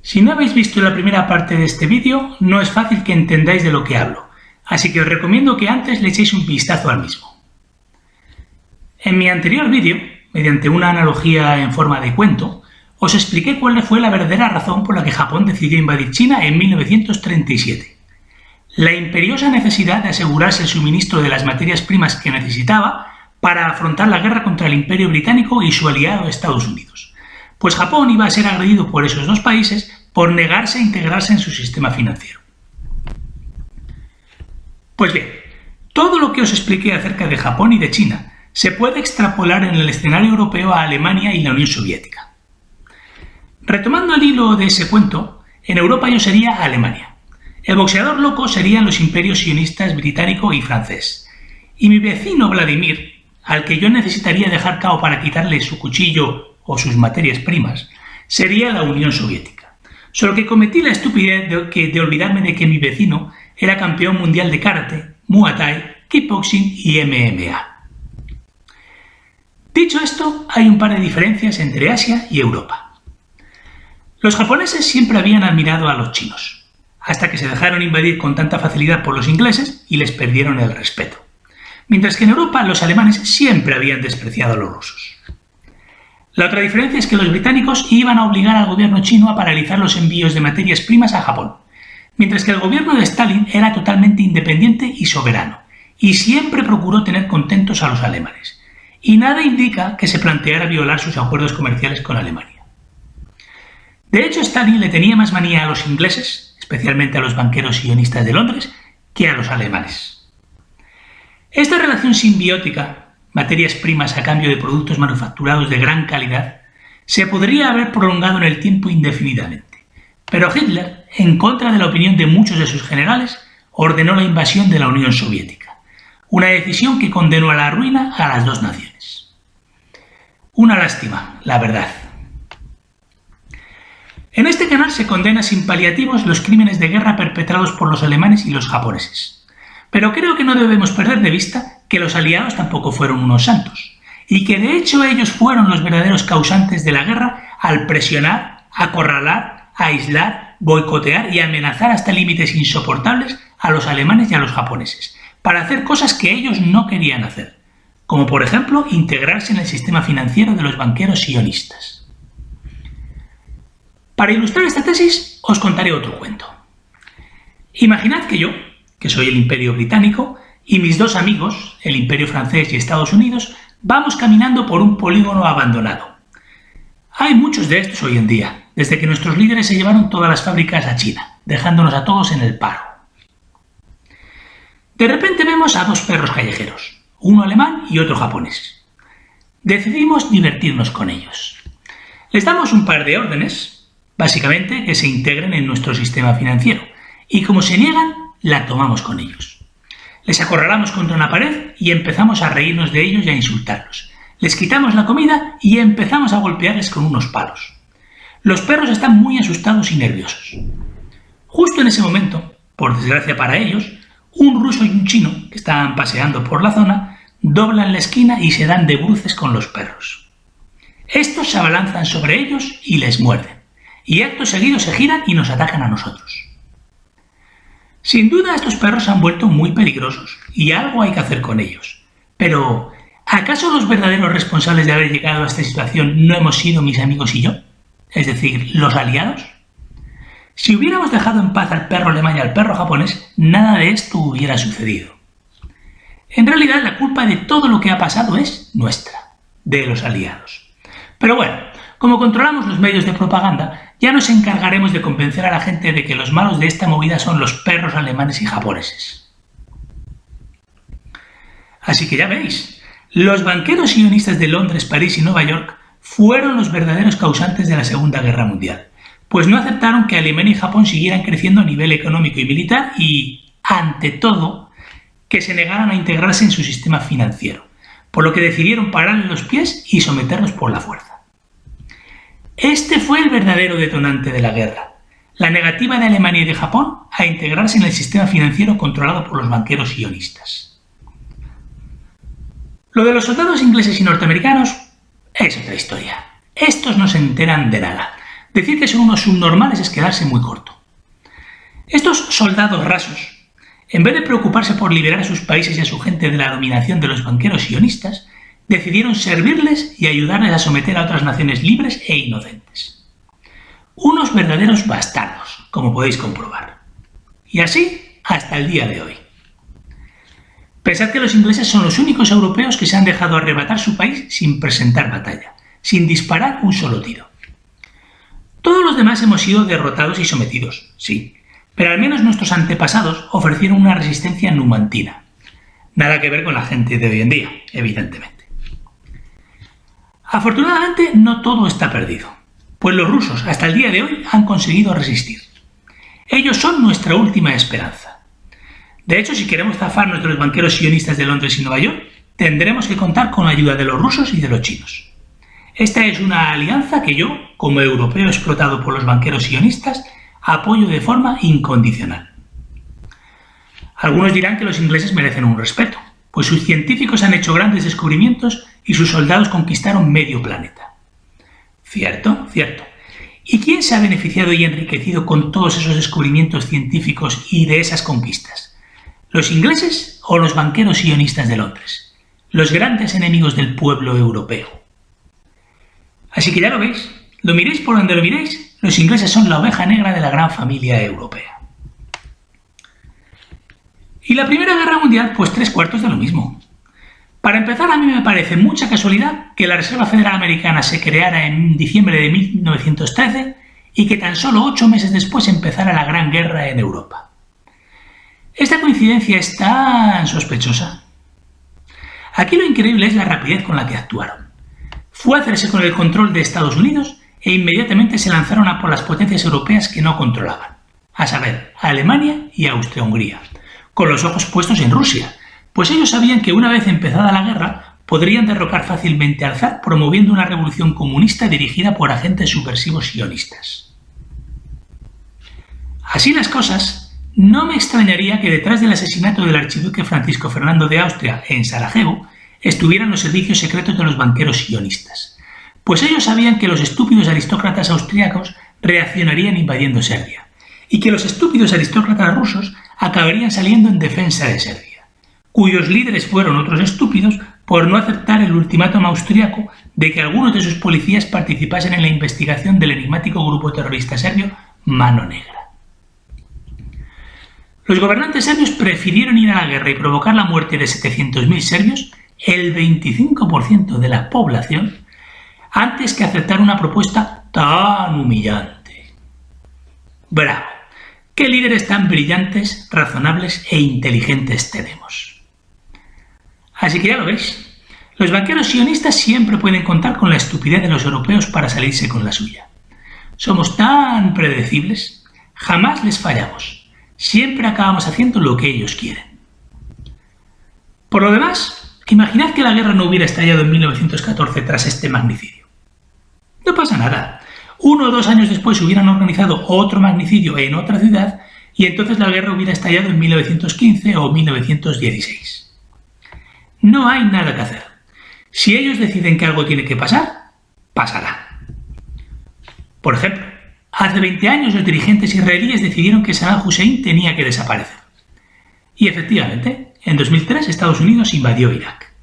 Si no habéis visto la primera parte de este vídeo, no es fácil que entendáis de lo que hablo, así que os recomiendo que antes le echéis un vistazo al mismo. En mi anterior vídeo, mediante una analogía en forma de cuento, os expliqué cuál fue la verdadera razón por la que Japón decidió invadir China en 1937. La imperiosa necesidad de asegurarse el suministro de las materias primas que necesitaba para afrontar la guerra contra el Imperio Británico y su aliado Estados Unidos, pues Japón iba a ser agredido por esos dos países por negarse a integrarse en su sistema financiero. Pues bien, todo lo que os expliqué acerca de Japón y de China se puede extrapolar en el escenario europeo a Alemania y la Unión Soviética. Retomando el hilo de ese cuento, en Europa yo sería Alemania. El boxeador loco serían los imperios sionistas británico y francés. Y mi vecino Vladimir, al que yo necesitaría dejar cao para quitarle su cuchillo o sus materias primas, sería la Unión Soviética. Solo que cometí la estupidez de olvidarme de que mi vecino era campeón mundial de karate, muay thai, kickboxing y MMA. Dicho esto, hay un par de diferencias entre Asia y Europa. Los japoneses siempre habían admirado a los chinos, hasta que se dejaron invadir con tanta facilidad por los ingleses y les perdieron el respeto. Mientras que en Europa los alemanes siempre habían despreciado a los rusos. La otra diferencia es que los británicos iban a obligar al gobierno chino a paralizar los envíos de materias primas a Japón, mientras que el gobierno de Stalin era totalmente independiente y soberano, y siempre procuró tener contentos a los alemanes, y nada indica que se planteara violar sus acuerdos comerciales con Alemania. De hecho, Stalin le tenía más manía a los ingleses, especialmente a los banqueros sionistas de Londres, que a los alemanes. Esta relación simbiótica, materias primas a cambio de productos manufacturados de gran calidad, se podría haber prolongado en el tiempo indefinidamente, pero Hitler, en contra de la opinión de muchos de sus generales, ordenó la invasión de la Unión Soviética, una decisión que condenó a la ruina a las dos naciones. Una lástima, la verdad. En este canal se condena sin paliativos los crímenes de guerra perpetrados por los alemanes y los japoneses. Pero creo que no debemos perder de vista que los aliados tampoco fueron unos santos, y que de hecho ellos fueron los verdaderos causantes de la guerra al presionar, acorralar, aislar, boicotear y amenazar hasta límites insoportables a los alemanes y a los japoneses, para hacer cosas que ellos no querían hacer, como por ejemplo integrarse en el sistema financiero de los banqueros sionistas. Para ilustrar esta tesis os contaré otro cuento. Imaginad que yo, que soy el Imperio Británico, y mis dos amigos, el Imperio Francés y Estados Unidos, vamos caminando por un polígono abandonado. Hay muchos de estos hoy en día, desde que nuestros líderes se llevaron todas las fábricas a China, dejándonos a todos en el paro. De repente vemos a dos perros callejeros, uno alemán y otro japonés. Decidimos divertirnos con ellos. Les damos un par de órdenes, básicamente que se integren en nuestro sistema financiero, y como se niegan, la tomamos con ellos. Les acorralamos contra una pared y empezamos a reírnos de ellos y a insultarlos. Les quitamos la comida y empezamos a golpearles con unos palos. Los perros están muy asustados y nerviosos. Justo en ese momento, por desgracia para ellos, un ruso y un chino que estaban paseando por la zona doblan la esquina y se dan de bruces con los perros. Estos se abalanzan sobre ellos y les muerden, y acto seguido se giran y nos atacan a nosotros. Sin duda estos perros se han vuelto muy peligrosos y algo hay que hacer con ellos. Pero, ¿acaso los verdaderos responsables de haber llegado a esta situación no hemos sido mis amigos y yo? Es decir, los aliados. Si hubiéramos dejado en paz al perro alemán y al perro japonés, nada de esto hubiera sucedido. En realidad, la culpa de todo lo que ha pasado es nuestra, de los aliados. Pero bueno, como controlamos los medios de propaganda, ya nos encargaremos de convencer a la gente de que los malos de esta movida son los perros alemanes y japoneses. Así que ya veis, los banqueros sionistas de Londres, París y Nueva York fueron los verdaderos causantes de la Segunda Guerra Mundial, pues no aceptaron que Alemania y Japón siguieran creciendo a nivel económico y militar y, ante todo, que se negaran a integrarse en su sistema financiero, por lo que decidieron pararle los pies y someterlos por la fuerza. Este fue el verdadero detonante de la guerra, la negativa de Alemania y de Japón a integrarse en el sistema financiero controlado por los banqueros sionistas. Lo de los soldados ingleses y norteamericanos es otra historia. Estos no se enteran de nada. Decir que son unos subnormales es quedarse muy corto. Estos soldados rasos, en vez de preocuparse por liberar a sus países y a su gente de la dominación de los banqueros sionistas, decidieron servirles y ayudarles a someter a otras naciones libres e inocentes. Unos verdaderos bastardos, como podéis comprobar. Y así hasta el día de hoy. Pensad que los ingleses son los únicos europeos que se han dejado arrebatar su país sin presentar batalla, sin disparar un solo tiro. Todos los demás hemos sido derrotados y sometidos, sí, pero al menos nuestros antepasados ofrecieron una resistencia numantina. Nada que ver con la gente de hoy en día, evidentemente. Afortunadamente, no todo está perdido, pues los rusos hasta el día de hoy han conseguido resistir. Ellos son nuestra última esperanza. De hecho, si queremos zafarnos de los banqueros sionistas de Londres y Nueva York, tendremos que contar con la ayuda de los rusos y de los chinos. Esta es una alianza que yo, como europeo explotado por los banqueros sionistas, apoyo de forma incondicional. Algunos dirán que los ingleses merecen un respeto, pues sus científicos han hecho grandes descubrimientos y sus soldados conquistaron medio planeta. Cierto, cierto. ¿Y quién se ha beneficiado y enriquecido con todos esos descubrimientos científicos y de esas conquistas? ¿Los ingleses o los banqueros sionistas de Londres? Los grandes enemigos del pueblo europeo. Así que ya lo veis, lo miréis por donde lo miréis, los ingleses son la oveja negra de la gran familia europea. Y la Primera Guerra Mundial, pues 3/4 de lo mismo. Para empezar, a mí me parece mucha casualidad que la Reserva Federal Americana se creara en diciembre de 1913 y que tan solo 8 meses después empezara la Gran Guerra en Europa. Esta coincidencia es tan sospechosa. Aquí lo increíble es la rapidez con la que actuaron. Fue hacerse con el control de Estados Unidos e inmediatamente se lanzaron a por las potencias europeas que no controlaban, a saber, Alemania y Austria-Hungría, con los ojos puestos en Rusia, pues ellos sabían que una vez empezada la guerra podrían derrocar fácilmente al zar promoviendo una revolución comunista dirigida por agentes subversivos sionistas. Así las cosas, no me extrañaría que detrás del asesinato del archiduque Francisco Fernando de Austria en Sarajevo estuvieran los servicios secretos de los banqueros sionistas, pues ellos sabían que los estúpidos aristócratas austriacos reaccionarían invadiendo Serbia, y que los estúpidos aristócratas rusos acabarían saliendo en defensa de Serbia, cuyos líderes fueron otros estúpidos por no aceptar el ultimátum austriaco de que algunos de sus policías participasen en la investigación del enigmático grupo terrorista serbio Mano Negra. Los gobernantes serbios prefirieron ir a la guerra y provocar la muerte de 700.000 serbios, el 25% de la población, antes que aceptar una propuesta tan humillante. ¡Bravo! ¡Qué líderes tan brillantes, razonables e inteligentes tenemos! Así que ya lo veis, los banqueros sionistas siempre pueden contar con la estupidez de los europeos para salirse con la suya. Somos tan predecibles, jamás les fallamos. Siempre acabamos haciendo lo que ellos quieren. Por lo demás, imaginad que la guerra no hubiera estallado en 1914 tras este magnicidio. No pasa nada. 1 o 2 años después hubieran organizado otro magnicidio en otra ciudad y entonces la guerra hubiera estallado en 1915 o 1916. No hay nada que hacer. Si ellos deciden que algo tiene que pasar, pasará. Por ejemplo, hace 20 años los dirigentes israelíes decidieron que Saddam Hussein tenía que desaparecer. Y efectivamente, en 2003 Estados Unidos invadió Irak.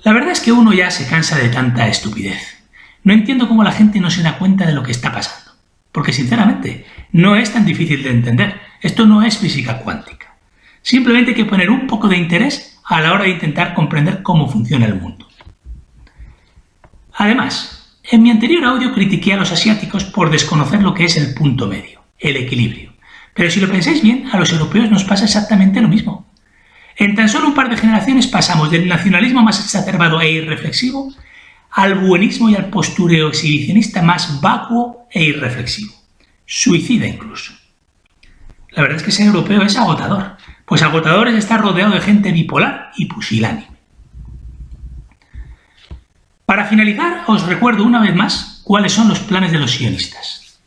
La verdad es que uno ya se cansa de tanta estupidez. No entiendo cómo la gente no se da cuenta de lo que está pasando. Porque sinceramente, no es tan difícil de entender. Esto no es física cuántica. Simplemente hay que poner un poco de interés a la hora de intentar comprender cómo funciona el mundo. Además, en mi anterior audio critiqué a los asiáticos por desconocer lo que es el punto medio, el equilibrio. Pero si lo pensáis bien, a los europeos nos pasa exactamente lo mismo. En tan solo un par de generaciones pasamos del nacionalismo más exacerbado e irreflexivo al buenismo y al postureo exhibicionista más vacuo e irreflexivo. Suicida incluso. La verdad es que ser europeo es agotador, pues agotador es estar rodeado de gente bipolar y pusilánime. Para finalizar, os recuerdo una vez más cuáles son los planes de los sionistas.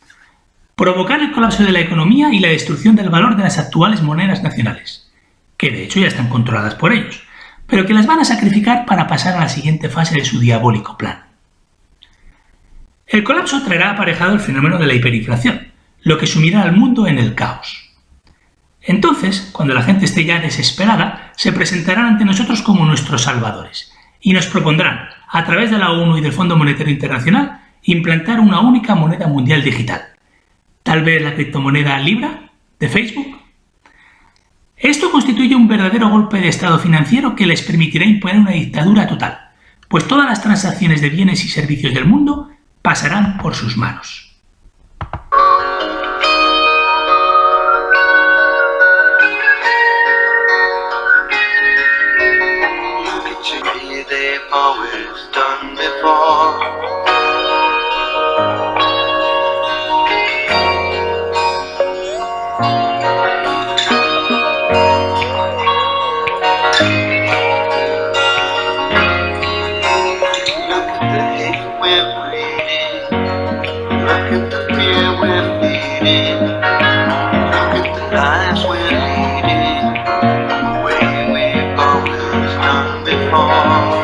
Provocar el colapso de la economía y la destrucción del valor de las actuales monedas nacionales, que de hecho ya están controladas por ellos, pero que las van a sacrificar para pasar a la siguiente fase de su diabólico plan. El colapso traerá aparejado el fenómeno de la hiperinflación, lo que sumirá al mundo en el caos. Entonces, cuando la gente esté ya desesperada, se presentarán ante nosotros como nuestros salvadores y nos propondrán, a través de la ONU y del Fondo Monetario Internacional, implantar una única moneda mundial digital. Tal vez la criptomoneda Libra de Facebook. Esto constituye un verdadero golpe de estado financiero que les permitirá imponer una dictadura total, pues todas las transacciones de bienes y servicios del mundo pasarán por sus manos. Lives we're leading, the way we've always done before.